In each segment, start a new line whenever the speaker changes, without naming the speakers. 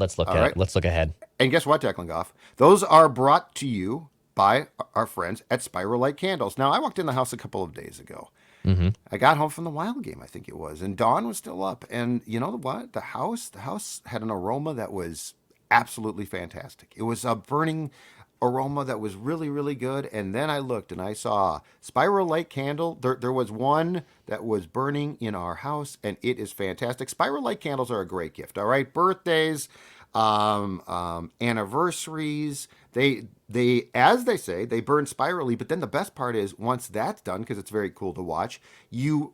Let's look
All right.
let's look ahead.
And guess what, Declan Goff? Those are brought to you by our friends at Spiral Light Candles. Now, I walked in the house a couple of days ago.
Mm-hmm.
I got home from the Wild game, I think it was, and dawn was still up. And you know what? The house had an aroma that was absolutely fantastic. It was a burning aroma that was really, really good. And then I looked and I saw Spiral Light Candle. There was one that was burning in our house, and it is fantastic. Spiral Light candles are a great gift. All right, birthdays, anniversaries. They as they say they burn spirally, but then the best part is once that's done, because it's very cool to watch, you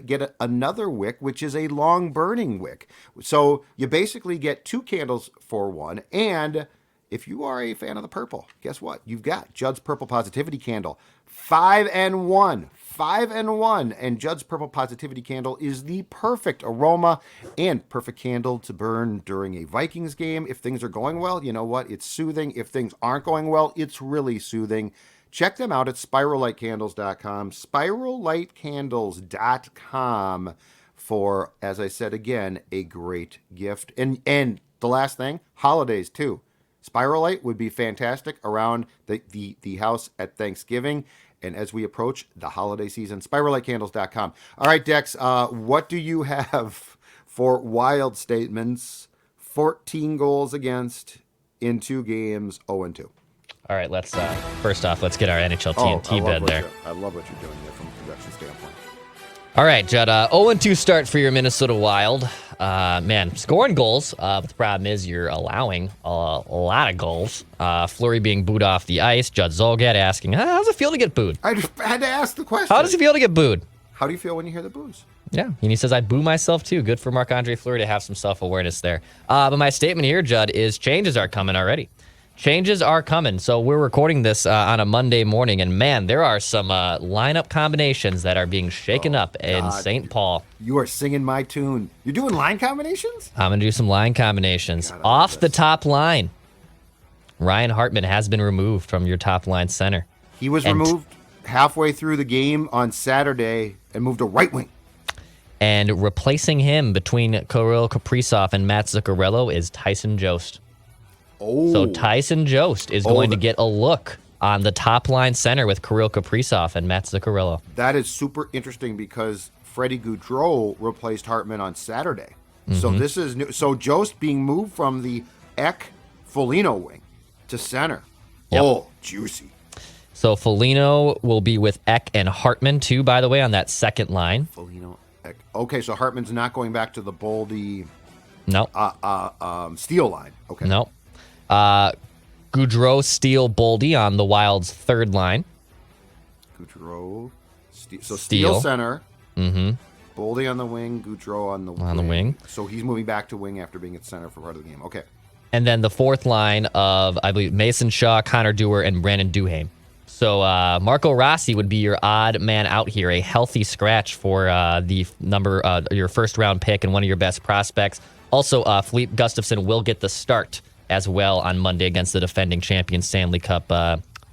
get another wick, which is a long burning wick. So you basically get two candles for one. And if you are a fan of the purple, guess what? You've got Judd's Purple Positivity Candle, 5 and 1. 5 and 1. And Judd's Purple Positivity Candle is the perfect aroma and perfect candle to burn during a Vikings game. If things are going well, you know what? It's soothing. If things aren't going well, it's really soothing. Check them out at spirallightcandles.com. Spirallightcandles.com for, as I said again, a great gift. And the last thing, holidays too. Spiral Light would be fantastic around the house at Thanksgiving and as we approach the holiday season. SpiralLightCandles.com. All right, Dex, what do you have for Wild statements? 14 goals against in 2 games, 0-2.
All right, let's first off, let's get our NHL TNT bed there.
I love what you're doing here from a production standpoint.
All right, Judd, 0-2 start for your Minnesota Wild. Man, scoring goals, but the problem is you're allowing a lot of goals. Fleury being booed off the ice. Judd Zolgad asking, how does it feel to get booed?
I just had to ask the question.
How does it feel to get booed?
How do you feel when you hear the boos?
Yeah, and he says, I boo myself too. Good for Marc-Andre Fleury to have some self-awareness there. But my statement here, Judd, is changes are coming already. Changes are coming. So we're recording this on a Monday morning, and man, there are some lineup combinations that are being shaken up in St. Paul.
You are singing my tune. You're doing line combinations?
I'm going to do some line combinations. Off the top line, Ryan Hartman has been removed from your top line center.
He was removed halfway through the game on Saturday and moved to right wing.
And replacing him between Kirill Kaprizov and Matt Zuccarello is Tyson Jost.
Oh.
So Tyson Jost is going to get a look on the top line center with Kirill Kaprizov and Matt Zuccarello.
That is super interesting because Freddie Gaudreau replaced Hartman on Saturday. Mm-hmm. So this is new. So Jost being moved from the Foligno wing to center. Yep. Oh, juicy.
So Foligno will be with Eck and Hartman too, by the way, on that second line.
Foligno, Eck. Okay, so Hartman's not going back to the Boldy Steel line. Okay.
No. Gaudreau, Steele, Boldy on the Wild's third line.
Gaudreau, Steele center.
Mm-hmm.
Boldy on the wing, Gaudreau on the wing. So he's moving back to wing after being at center for part of the game. Okay.
And then the fourth line of, I believe, Mason Shaw, Connor Dewar, and Brandon Duhaime. So Marco Rossi would be your odd man out here, a healthy scratch for your first round pick and one of your best prospects. Also, Philippe Gustafsson will get the start as well on Monday against the defending champion Stanley Cup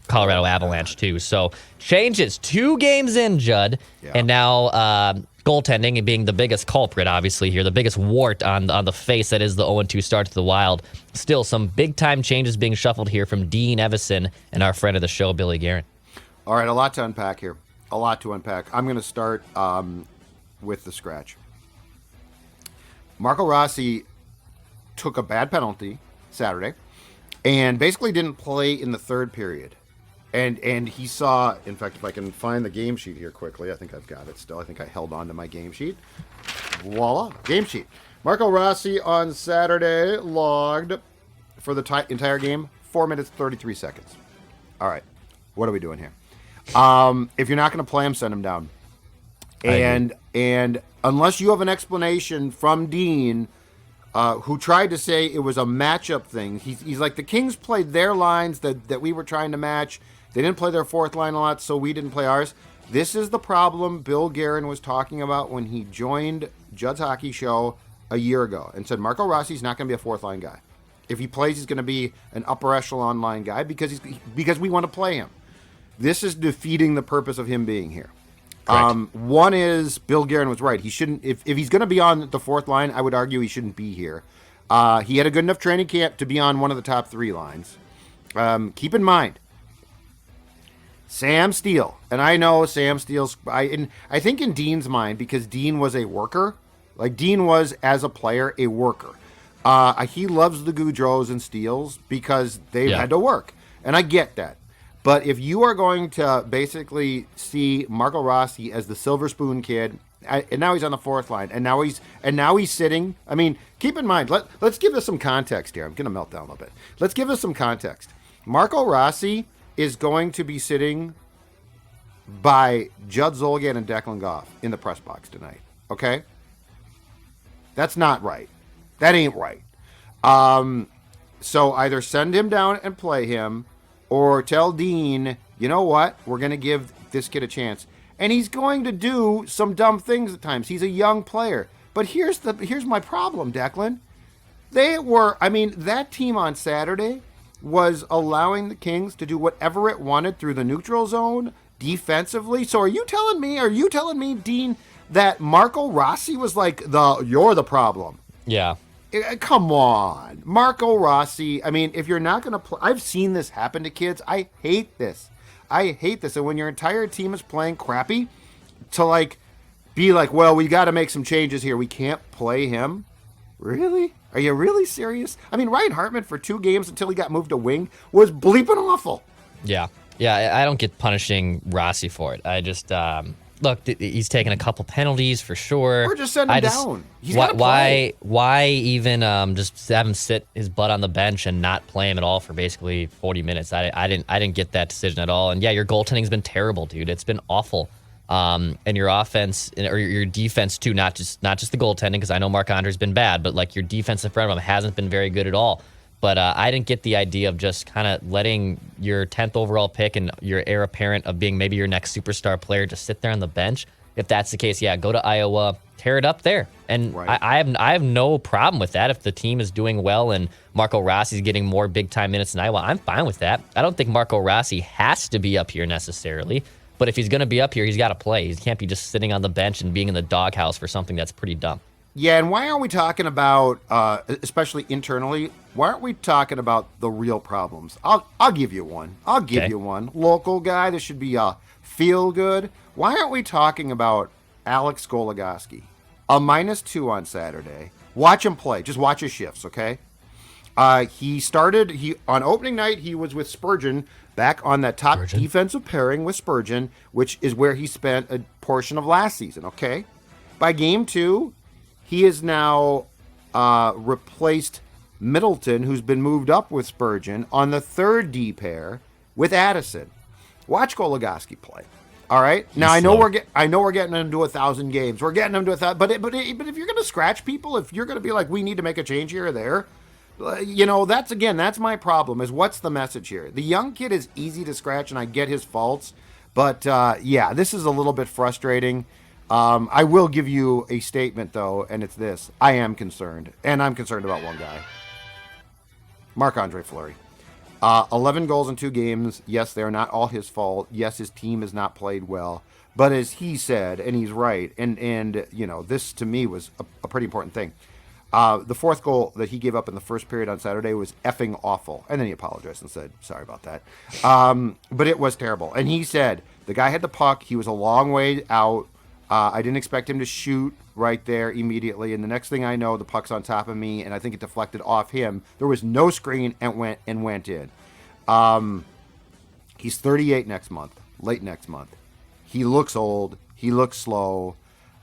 Colorado Avalanche too. So changes 2 games in, Judd, and now goaltending and being the biggest culprit, obviously here, the biggest wart on the face that is the 0-2 start to the Wild. Still, some big-time changes being shuffled here from Dean Evison and our friend of the show, Billy Guerin.
All right, a lot to unpack here. A lot to unpack. I'm going to start with the scratch. Marco Rossi took a bad penalty Saturday and basically didn't play in the third period. And he saw, in fact, if I can find the game sheet here quickly, I think I've got it still. I think I held on to my game sheet. Voila, game sheet. Marco Rossi on Saturday logged for the entire game 4 minutes 33 seconds. All right, what are we doing here? If you're not going to play him, send him down. And unless you have an explanation from Dean, who tried to say it was a matchup thing, he's like, the Kings played their lines that we were trying to match. They didn't play their fourth line a lot, so we didn't play ours. This is the problem Bill Guerin was talking about when he joined Judd's Hockey Show a year ago and said Marco Rossi's not going to be a fourth line guy. If he plays, he's going to be an upper echelon line guy because we want to play him. This is defeating the purpose of him being here. One is Bill Guerin was right. He shouldn't. If he's going to be on the fourth line, I would argue he shouldn't be here. He had a good enough training camp to be on one of the top 3 lines. Keep in mind, Sam Steele, and I know Sam Steele's. I think in Dean's mind, because Dean was a worker, like Dean was as a player a worker. He loves the Goudreaus and Steeles because they've had to work, and I get that. But if you are going to basically see Marco Rossi as the silver spoon kid, and now he's on the 4th line, and now he's sitting. I mean, keep in mind. Let's give us some context here. I'm going to melt down a little bit. Let's give us some context. Marco Rossi is going to be sitting by Judd Zulgad and Declan Goff in the press box tonight. Okay, that's not right. That ain't right. So either send him down and play him, or tell Dean, you know what, we're going to give this kid a chance. And he's going to do some dumb things at times. He's a young player. But here's my problem, Declan. That team on Saturday was allowing the Kings to do whatever it wanted through the neutral zone defensively. So are you telling me, Dean, that Marco Rossi was like you're the problem?
Yeah.
Come on. Marco Rossi. I mean, if you're not going to play, I've seen this happen to kids. I hate this. And when your entire team is playing crappy, to be like, well, we got to make some changes here. We can't play him. Really? Are you really serious? I mean, Ryan Hartman for 2 games until he got moved to wing was bleeping awful.
Yeah. I don't get punishing Rossi for it. I just look. He's taken a couple penalties for sure.
We're just sending him down. He's got to play.
Why even just have him sit his butt on the bench and not play him at all for basically 40 minutes? I didn't get that decision at all. And yeah, your goaltending's been terrible, dude. It's been awful. And your offense or your defense too, not just the goaltending, because I know Marc-Andre's been bad, but like your defense in front of him hasn't been very good at all. But I didn't get the idea of just kind of letting your 10th overall pick and your heir apparent of being maybe your next superstar player just sit there on the bench. If that's the case, yeah, go to Iowa, tear it up there. And right. I have no problem with that. If the team is doing well and Marco Rossi's getting more big-time minutes in Iowa, I'm fine with that. I don't think Marco Rossi has to be up here necessarily. But if he's going to be up here, he's got to play. He can't be just sitting on the bench and being in the doghouse for something that's pretty dumb.
Yeah, and why aren't we talking about, especially internally, why aren't we talking about the real problems? I'll give you one. Local guy, this should be feel good. Why aren't we talking about Alex Goligoski? A -2 on Saturday. Watch him play. Just watch his shifts, okay? On opening night, he was with Spurgeon, back on that top defensive pairing with Spurgeon, which is where he spent a portion of last season, okay? By game 2, he is now replaced Middleton, who's been moved up with Spurgeon, on the 3rd D pair with Addison. Watch Goligoski play. All right. Now I know we're getting him to 1,000 games. We're getting him to 1,000. But if you're going to scratch people, if you're going to be like, we need to make a change here or there, that's my problem. Is what's the message here? The young kid is easy to scratch, and I get his faults, but this is a little bit frustrating. I will give you a statement, though, and it's this. I am concerned, and I'm concerned about one guy. Marc-Andre Fleury. 11 goals in 2 games. Yes, they're not all his fault. Yes, his team has not played well. But as he said, and he's right, and this to me was a pretty important thing. The 4th goal that he gave up in the first period on Saturday was effing awful. And then he apologized and said, sorry about that. But it was terrible. And he said, the guy had the puck. He was a long way out. I didn't expect him to shoot right there immediately. And the next thing I know, the puck's on top of me, and I think it deflected off him. There was no screen and went in. He's 38 late next month. He looks old. He looks slow.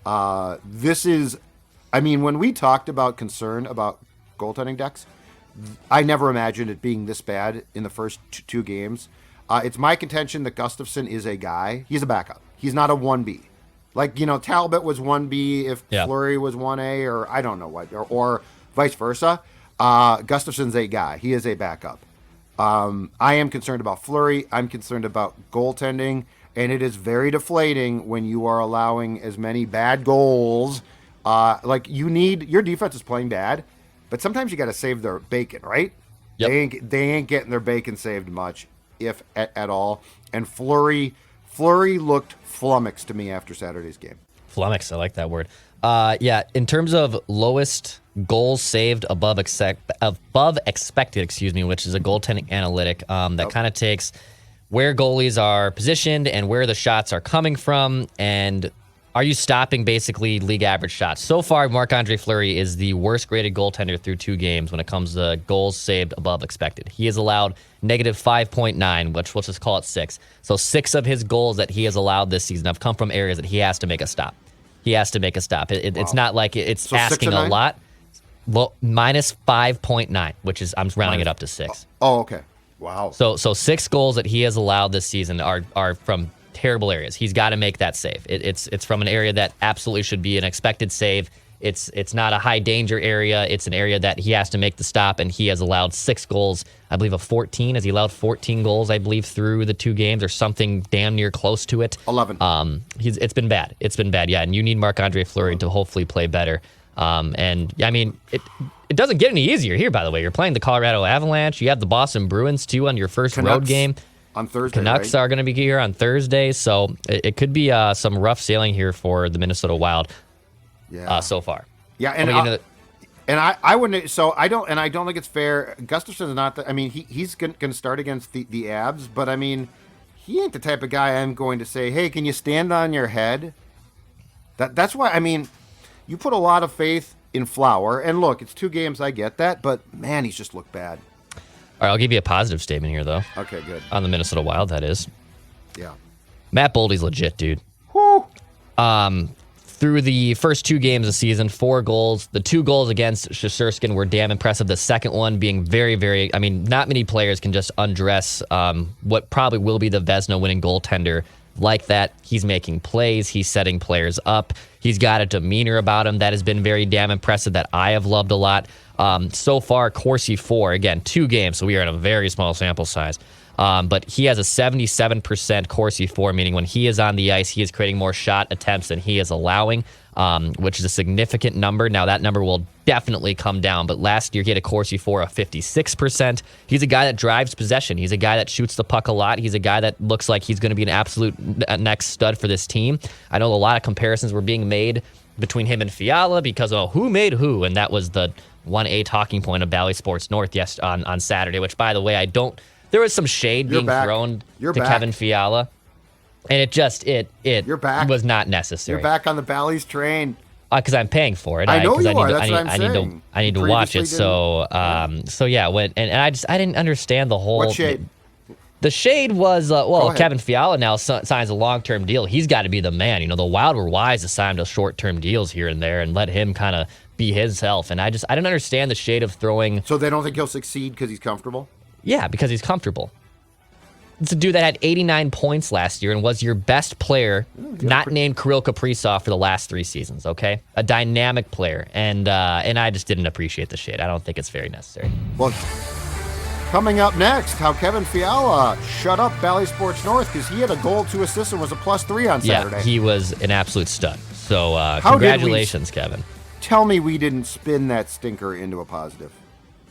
When we talked about concern about goaltending decks, I never imagined it being this bad in the first 2 games. It's my contention that Gustafsson is a guy. He's a backup. He's not a 1B. Talbot was 1B if Fleury was 1A, or I don't know what, or vice versa. Gustafsson's a guy. He is a backup. I am concerned about Fleury. I'm concerned about goaltending, and it is very deflating when you are allowing as many bad goals. Your defense is playing bad, but sometimes you got to save their bacon, right? Yep. They ain't getting their bacon saved much, if at all. And Fleury looked flummoxed to me after Saturday's game.
Flummoxed, I like that word. In terms of lowest goals saved above expected, which is a goaltending analytic that kind of takes where goalies are positioned and where the shots are coming from, and are you stopping basically league average shots? So far, Marc-Andre Fleury is the worst graded goaltender through 2 games when it comes to goals saved above expected. He has allowed negative 5.9, which let's just call it 6. So 6 of his goals that he has allowed this season have come from areas that he has to make a stop. It's not like it's asking a lot. Well, minus 5.9, which is, I'm rounding it up to 6.
Oh, okay. Wow.
So 6 goals that he has allowed this season are from terrible areas. He's got to make that save. It's from an area that absolutely should be an expected save. It's not a high danger area. It's an area that he has to make the stop, and he has allowed 6 goals, I believe, of 14. Has he allowed 14 goals, I believe, through the 2 games, or something damn near close to it?
11.
It's been bad. Yeah, and you need Marc-Andre Fleury to hopefully play better. And I mean, it doesn't get any easier here, by the way. You're playing the Colorado Avalanche. You have the Boston Bruins, too, on your first road game.
On Thursday,
Canucks are going to be here on Thursday, so it could be some rough sailing here for the Minnesota Wild so far.
Yeah, and I wouldn't. So I don't think it's fair. Gustafson's not. He's going to start against the Avs, but I mean, he ain't the type of guy I'm going to say, hey, can you stand on your head? That's why. I mean, you put a lot of faith in Flower, and look, it's 2 games. I get that, but man, he's just looked bad.
All right, I'll give you a positive statement here, though.
Okay, good.
On the Minnesota Wild, that is.
Yeah.
Matt Boldy's legit, dude.
Woo!
Through the first 2 games of the season, 4 goals. The 2 goals against Shesterkin were damn impressive. The second one being very, very... I mean, not many players can just undress what probably will be the Vezina winning goaltender like that. He's making plays. He's setting players up. He's got a demeanor about him that has been very damn impressive that I have loved a lot. So far, Corsi 4, again, 2 games, so we are in a very small sample size. But he has a 77% Corsi 4, meaning when he is on the ice, he is creating more shot attempts than he is allowing, which is a significant number. Now, that number will definitely come down, but last year he had a Corsi 4 of 56%. He's a guy that drives possession. He's a guy that shoots the puck a lot. He's a guy that looks like he's going to be an absolute next stud for this team. I know a lot of comparisons were being made between him and Fiala because of who made who, and that was the 1A talking point of Bally Sports North on Saturday, which, by the way, there was some shade being thrown to Kevin Fiala, and it was not necessary.
You're back on the Bally's train.
Because I'm paying for it.
I know you are. That's what I'm saying.
I need to watch it. So yeah. I didn't understand the whole.
What shade?
The shade was Kevin Fiala now signs a long-term deal. He's got to be the man. You know, the Wild were wise to sign to short-term deals here and there and let him kind of be himself. And I didn't understand the shade of throwing.
So they don't think he'll succeed because he's comfortable?
Yeah, because he's comfortable. It's a dude that had 89 points last year and was your best player, not named Kirill Kaprizov for the last 3 seasons, okay? A dynamic player. And I just didn't appreciate the shade. I don't think it's very necessary.
Well, coming up next, how Kevin Fiala shut up Bally Sports North because he had a goal, 2 assists, and was a +3 on Saturday.
Yeah, he was an absolute stud. So congratulations, Kevin.
Tell me we didn't spin that stinker into a positive.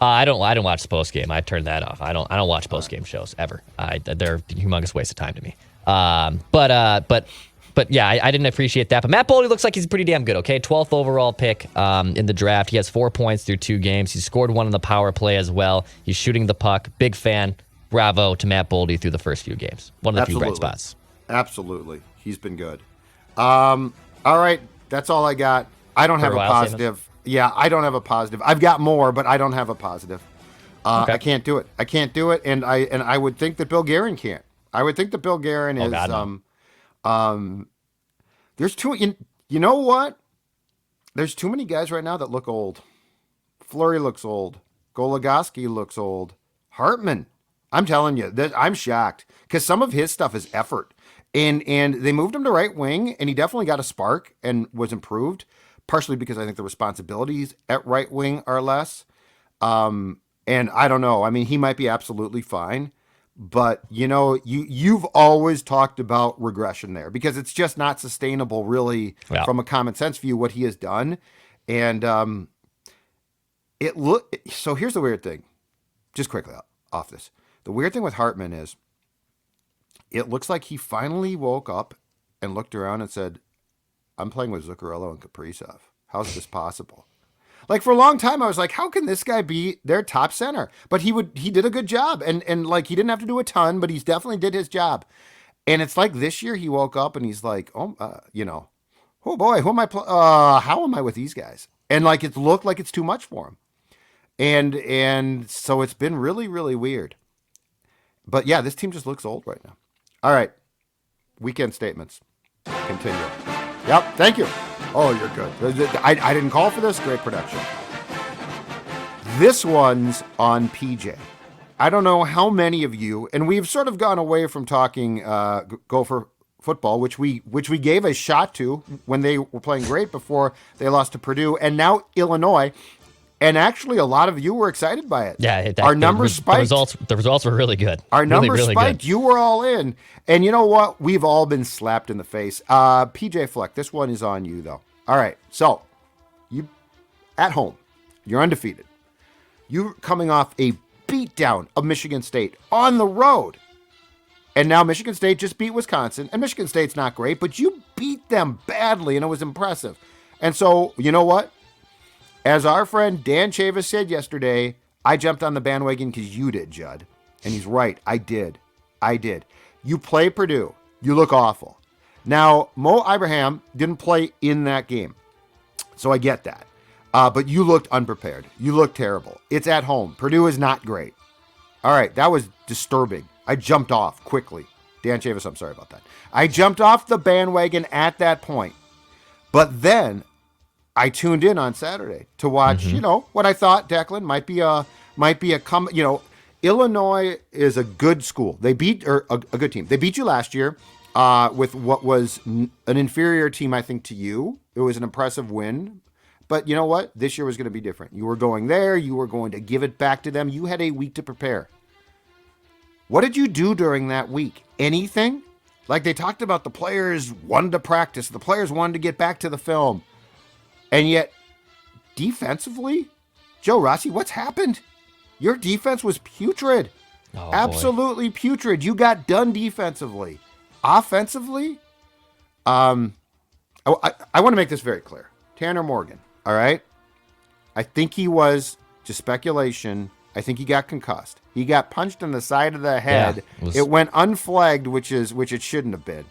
I don't watch the post game. I turned that off. I don't watch post game shows ever. They're a humongous waste of time to me. But yeah, I didn't appreciate that. But Matt Boldy looks like he's pretty damn good. Okay, 12th overall pick in the draft. He has 4 points through 2 games. He scored 1 on the power play as well. He's shooting the puck. Big fan. Bravo to Matt Boldy through the first few games. One of the few bright spots.
Absolutely, he's been good. All right, that's all I got. I don't have a positive. Yeah, I don't have a positive. I've got more, but I don't have a positive. Okay. I can't do it. And I would think that Bill Guerin can't. I would think that Bill Guerin is. God, there's too. You know what? There's too many guys right now that look old. Fleury looks old. Goligoski looks old. Hartman. I'm telling you, I'm shocked because some of his stuff is effort. And they moved him to right wing, and he definitely got a spark and was improved. Partially because I think the responsibilities at right wing are less. And I don't know. I mean, he might be absolutely fine. But, you've always talked about regression there because it's just not sustainable, really, from a common sense view, what he has done. And so here's the weird thing. Just quickly off this. The weird thing with Hartman is it looks like he finally woke up and looked around and said, I'm playing with Zuccarello and Kaprizov. How's this possible? Like for a long time, I was like, how can this guy be their top center? But he did a good job, and like he didn't have to do a ton, but he's definitely did his job. And it's like this year he woke up and he's like, oh boy, who am I? How am I with these guys? And like it looked like it's too much for him, and so it's been really really weird. But yeah, this team just looks old right now. All right, weekend statements. Continue. Yep, thank you. Oh, you're good. I didn't call for this. Great production. This one's on PJ. I don't know how many of you, and we've sort of gone away from talking Gopher football, which we gave a shot to when they were playing great before they lost to Purdue, and now Illinois. And actually, a lot of you were excited by it.
Yeah,
our numbers spiked.
The results were really good.
Our numbers
really
spiked.
Good.
You were all in. And you know what? We've all been slapped in the face. PJ Fleck, this one is on you, though. All right. So, you at home, you're undefeated. You're coming off a beatdown of Michigan State on the road. And now Michigan State just beat Wisconsin. And Michigan State's not great, but you beat them badly, and it was impressive. And so, you know what? As our friend Dan Chavis said yesterday, I jumped on the bandwagon because you did, Judd. And he's right. I did. You play Purdue. You look awful. Now, Mo Ibrahim didn't play in that game. So I get that. But you looked unprepared. You looked terrible. It's at home. Purdue is not great. All right. That was disturbing. I jumped off quickly. Dan Chavis, I'm sorry about that. I jumped off the bandwagon at that point. But then I tuned in on Saturday to watch, what I thought, Declan, might be a Illinois is a good school. They beat a good team. They beat you last year with what was an inferior team, I think, to you. It was an impressive win. But you know what? This year was going to be different. You were going there. You were going to give it back to them. You had a week to prepare. What did you do during that week? Anything? Like they talked about the players wanted to practice. The players wanted to get back to the film. And yet, defensively, Joe Rossi, what's happened? Your defense was putrid.
Oh,
absolutely boy. Putrid. You got done defensively. Offensively, I want to make this very clear. Tanner Morgan, all right? I think he was, just speculation, I think he got concussed. He got punched in the side of the head. Yeah, it went unflagged, which it shouldn't have been.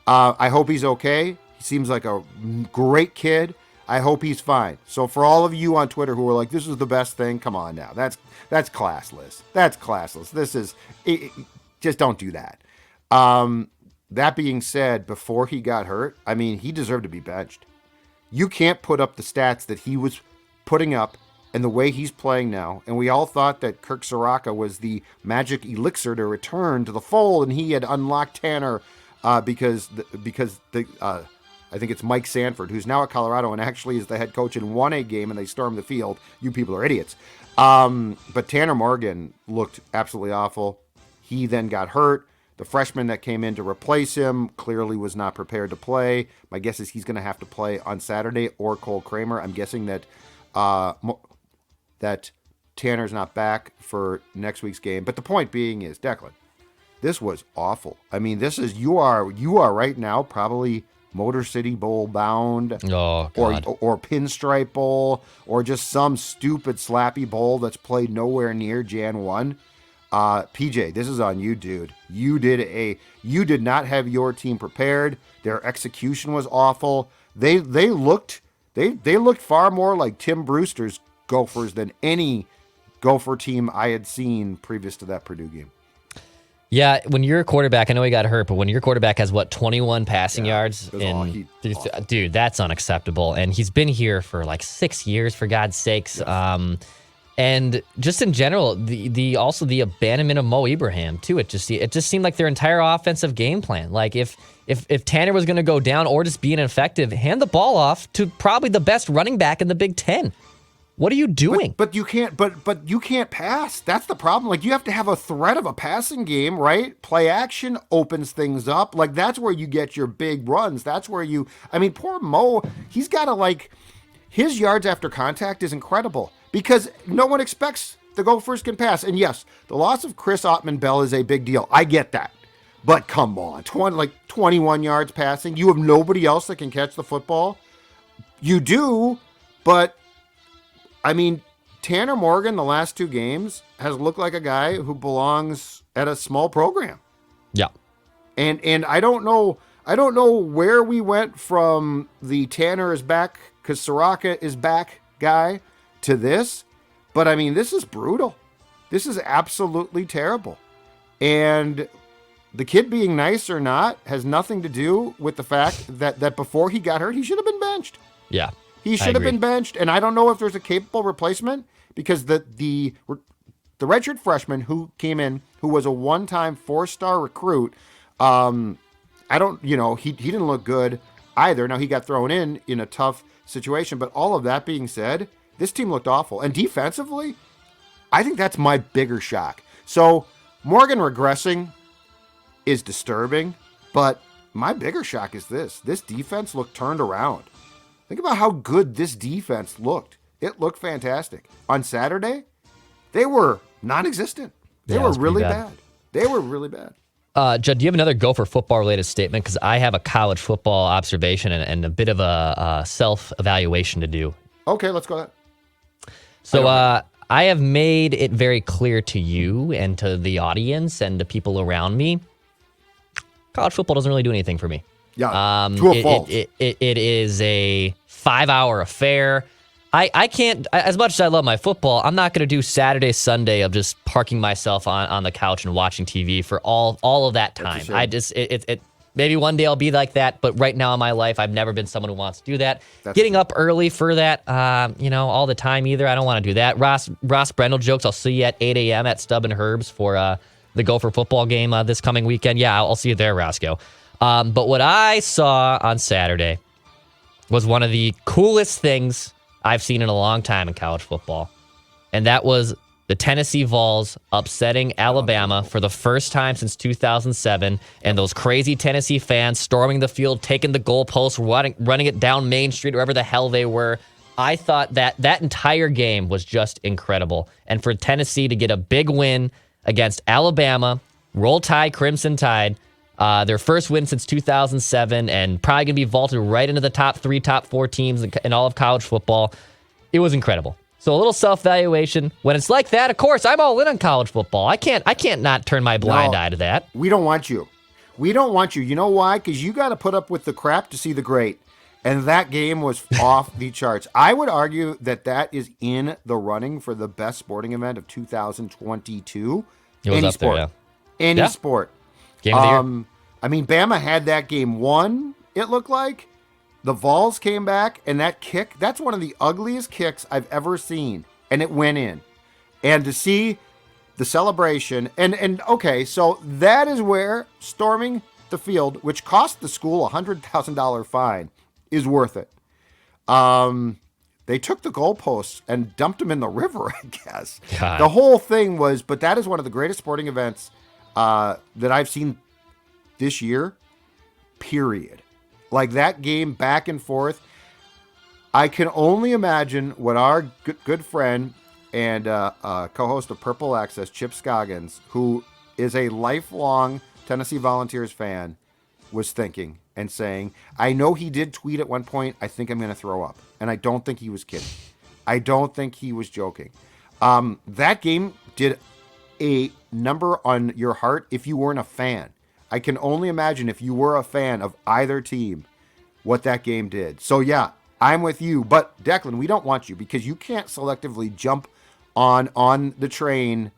I hope he's okay. He seems like a great kid. I hope he's fine. So for all of you on Twitter who are like, this is the best thing, come on now. That's classless. That's classless. This is, just don't do that. That being said, before he got hurt, I mean, he deserved to be benched. You can't put up the stats that he was putting up and the way he's playing now. And we all thought that Kirk Soraka was the magic elixir to return to the fold, and he had unlocked Tanner because I think it's Mike Sanford, who's now at Colorado and actually is the head coach and won a game and they stormed the field. You people are idiots. But Tanner Morgan looked absolutely awful. He then got hurt. The freshman that came in to replace him clearly was not prepared to play. My guess is he's going to have to play on Saturday, or Cole Kramer. I'm guessing that that Tanner's not back for next week's game. But the point being is, Declan, this was awful. I mean, this is you are right now probably Motor City Bowl bound,
or
Pinstripe Bowl, or just some stupid slappy bowl that's played nowhere near Jan 1. PJ, this is on you, dude. You did not have your team prepared. Their execution was awful. They looked far more like Tim Brewster's Gophers than any Gopher team I had seen previous to that Purdue game.
Yeah, when your quarterback, I know he got hurt, but when your quarterback has 21 passing yards, dude, that's unacceptable. And he's been here for like 6 years, for God's sakes. Yes. And just in general, the abandonment of Mo Ibrahim too. It just seemed like their entire offensive game plan. Like if Tanner was going to go down or just be ineffective, hand the ball off to probably the best running back in the Big Ten. What are you doing?
But you can't. But you can't pass. That's the problem. Like you have to have a threat of a passing game, right? Play action opens things up. Like that's where you get your big runs. That's where you. I mean, poor Mo. He's got to his yards after contact is incredible because no one expects the Gophers can pass. And yes, the loss of Chris Ottman-Bell is a big deal. I get that. But come on, 21 yards passing. You have nobody else that can catch the football. You do, but I mean, Tanner Morgan, the last 2 games, has looked like a guy who belongs at a small program.
Yeah.
And I don't know where we went from the Tanner is back because Soraka is back guy to this, but I mean, this is brutal. This is absolutely terrible. And the kid being nice or not has nothing to do with the fact that before he got hurt, he should have been benched.
Yeah.
He should have been benched, and I don't know if there's a capable replacement because the redshirt freshman who came in, who was a one-time 4-star recruit, I don't, he didn't look good either. Now, he got thrown in a tough situation, but all of that being said, this team looked awful. And defensively, I think that's my bigger shock. So, Morgan regressing is disturbing, but my bigger shock is this. This defense looked turned around. Think about how good this defense looked. It looked fantastic. On Saturday, they were non-existent. They were really bad. They were really bad.
Judd, do you have another Gopher football-related statement? Because I have a college football observation and a bit of a self-evaluation to do.
Okay, let's go ahead.
So I have made it very clear to you and to the audience and to people around me, college football doesn't really do anything for me.
Yeah, to a fault.
It is a 5-hour affair. I can't, as much as I love my football, I'm not going to do Saturday, Sunday of just parking myself on the couch and watching TV for all of that time. Maybe one day I'll be like that, but right now in my life, I've never been someone who wants to do that. Getting up early for that, all the time either, I don't want to do that. Ross Brendel jokes, I'll see you at 8 a.m. at Stubb and Herb's for the Gopher football game this coming weekend. Yeah, I'll see you there, Roscoe. But what I saw on Saturday was one of the coolest things I've seen in a long time in college football. And that was the Tennessee Vols upsetting Alabama for the first time since 2007. And those crazy Tennessee fans storming the field, taking the goalposts, running it down Main Street, wherever the hell they were. I thought that entire game was just incredible. And for Tennessee to get a big win against Alabama, roll tide, Crimson Tide, their first win since 2007, and probably going to be vaulted right into the top 3, top 4 teams in all of college football. It was incredible. So a little self-evaluation. When it's like that, of course, I'm all in on college football. I can't not turn my blind eye to that.
We don't want you. We don't want you. You know why? Because you got to put up with the crap to see the great. And that game was off the charts. I would argue that is in the running for the best sporting event of 2022.
It was up there, yeah.
Any sport.
Game of the year.
I mean, Bama had that game won, it looked like. The Vols came back, and that kick, that's one of the ugliest kicks I've ever seen, and it went in. And to see the celebration, and okay, so that is where storming the field, which cost the school a $100,000 fine, is worth it. They took the goalposts and dumped them in the river, I guess. God. The whole thing was, but that is one of the greatest sporting events that I've seen this year, period. Like that game back and forth. I can only imagine what our good friend and co-host of Purple Access, Chip Scoggins, who is a lifelong Tennessee Volunteers fan, was thinking and saying, I know he did tweet at one point, I think I'm going to throw up. And I don't think he was kidding. I don't think he was joking. That game did a number on your heart if you weren't a fan. I can only imagine if you were a fan of either team, what that game did. So yeah, I'm with you. But Declan, we don't want you because you can't selectively jump on the train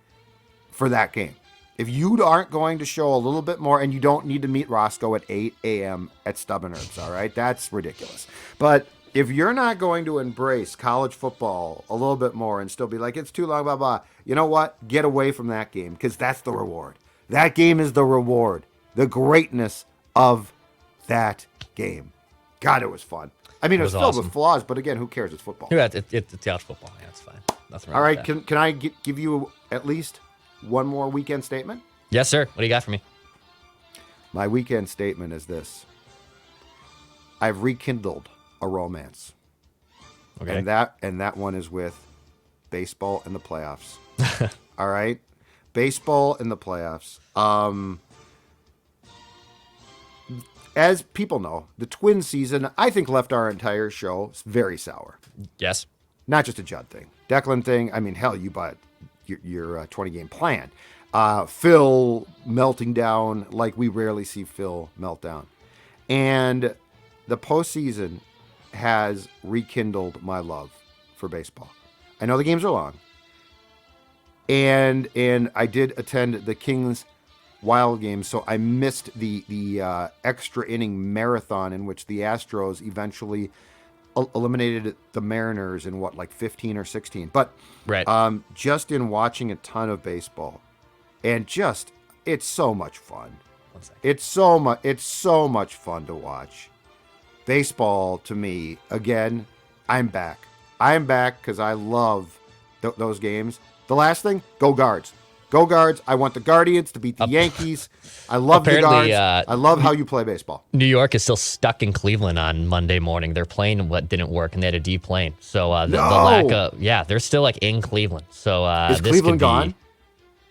for that game. If you aren't going to show a little bit more, and you don't need to meet Roscoe at 8 a.m. at Stubb and Herbs, all right? That's ridiculous. But if you're not going to embrace college football a little bit more and still be like, it's too long, blah, blah, you know what? Get away from that game because that's the reward. That game is the reward. The greatness of that game. God, it was fun. I mean, it was filled
awesome.
With flaws, but again, who cares? It's football.
Yeah, it's college football. Yeah, it's fine. Nothing wrong
all right,
with that.
can I give you at least one more weekend statement?
Yes, sir. What do you got for me?
My weekend statement is this. I've rekindled a romance.
Okay.
And that one is with baseball in the playoffs. All right? Baseball in the playoffs. As people know, the Twins season, I think, left our entire show very sour.
Yes.
Not just a Judd thing. Declan thing. I mean, hell, you bought your 20-game plan. Phil melting down like we rarely see Phil melt down. And the postseason has rekindled my love for baseball. I know the games are long. And I did attend the Kings Wild games, so I missed the extra inning marathon in which the Astros eventually eliminated the Mariners in 15 or 16. But
Right.
Just in watching a ton of baseball, and it's so much fun. It's so much fun to watch. Baseball, to me, again, I'm back. I'm back because I love those games. The last thing, go Guards. Go Guards. I want the Guardians to beat the Yankees. I love the Guards. I love how you play baseball.
New York is still stuck in Cleveland on Monday morning. They're playing what didn't work, and they had a deplane. So the lack of, they're still in Cleveland. So
is Cleveland gone?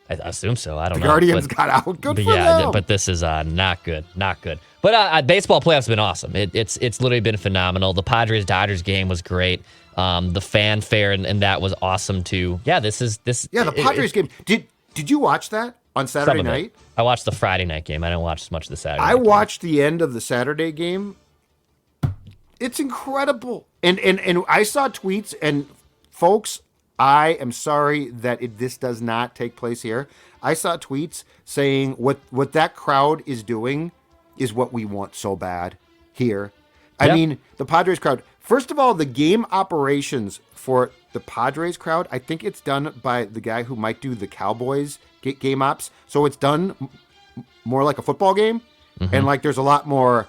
I assume so. I don't know.
The Guardians got out. Good for them.
But this is not good. Not good. But baseball playoffs have been awesome. It's literally been phenomenal. The Padres-Dodgers game was great. The fanfare and that was awesome too. Yeah,
the Padres game. Did you watch that on Saturday night?
I watched the Friday night game. I didn't watch as much of the Saturday.
I watched the end of the Saturday game. It's incredible. And I saw tweets, and folks, I am sorry that this does not take place here. I saw tweets saying what that crowd is doing is what we want so bad here. I mean, the Padres crowd. First of all, the game operations for the Padres crowd, I think it's done by the guy who might do the Cowboys game ops. So it's done more like a football game. Mm-hmm. And there's a lot more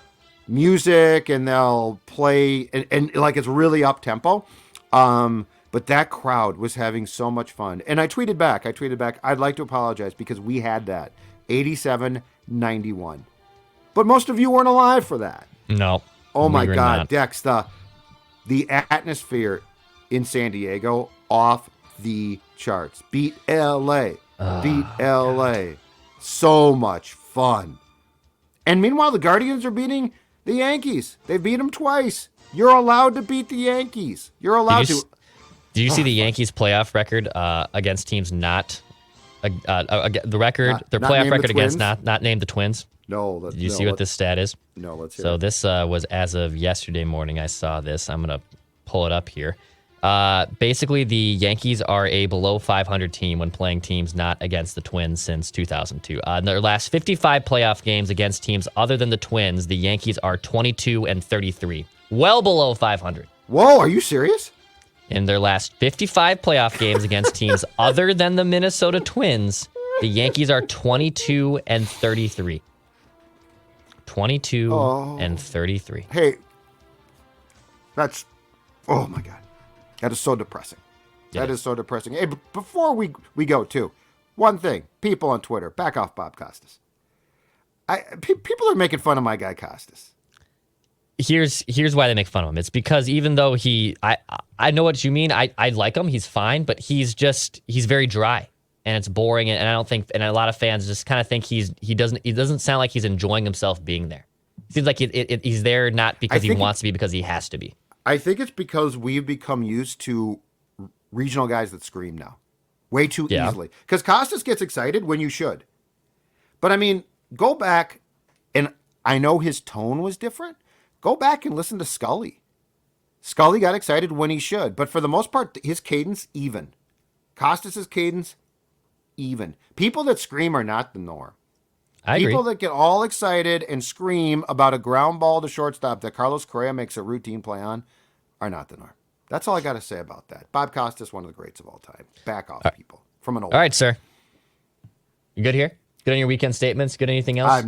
music, and they'll play and it's really up tempo. But that crowd was having so much fun. And I tweeted back, I'd like to apologize because we had that 87-91. But most of you weren't alive for that.
No.
Oh my God, Dex, the atmosphere in San Diego off the charts. Beat LA. Beat LA. So much fun. And meanwhile, the Guardians are beating the Yankees. They beat them twice. You're allowed to beat the Yankees. You're allowed to.
Do you see the Yankees' playoff record against teams not the record, their playoff record against not named the Twins?
No.
Did you see what this stat is?
No, let's hear
So
it.
this was as of yesterday morning. I saw this. I'm going to pull it up here. Basically, the Yankees are a below 500 team when playing teams not against the Twins since 2002. In their last 55 playoff games against teams other than the Twins, the Yankees are 22-33, well below 500.
Whoa, are you serious?
In their last 55 playoff games against teams other than the Minnesota Twins, the Yankees are 22-33. 22-33.
Hey, that's, oh my God. That is so depressing. That is so depressing. Hey, before we go too, one thing, people on Twitter, back off Bob Costas. People are making fun of my guy Costas.
Here's why they make fun of him. It's because even though I know what you mean. I like him. He's fine, but he's very dry and it's boring. And I don't think, and a lot of fans just kind of think he doesn't sound like he's enjoying himself being there. Seems like he's there not because he wants to be, because he has to be.
I think it's because we've become used to regional guys that scream now way too easily. Because Costas gets excited when you should. But I mean, go back, and I know his tone was different. Go back and listen to Scully. Scully got excited when he should, but for the most part, his cadence, even. Costas' cadence, even. People that scream are not the norm.
I agree.
People that get all excited and scream about a ground ball to shortstop that Carlos Correa makes a routine play on are not the norm. That's all I got to say about that. Bob Costas, one of the greats of all time. Back off, people. From an old.
All right, sir. You good here? Good on your weekend statements? Good anything else?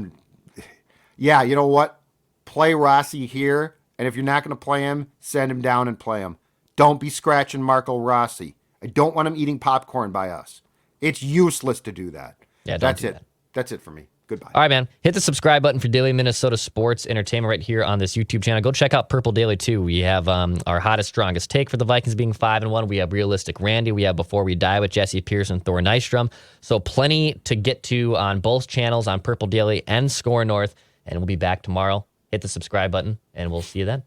Yeah, you know what? Play Rossi here, and if you're not going to play him, send him down and play him. Don't be scratching Marco Rossi. I don't want him eating popcorn by us. It's useless to do that.
Yeah,
that's it. That's it for me. Goodbye.
All right, man. Hit the subscribe button for daily Minnesota sports entertainment right here on this YouTube channel. Go check out Purple Daily, too. We have our hottest, strongest take for the Vikings being 5-1. We have Realistic Randy. We have Before We Die with Jesse Pierce and Thor Nystrom. So plenty to get to on both channels, on Purple Daily and SKOR North. And we'll be back tomorrow. Hit the subscribe button, and we'll see you then.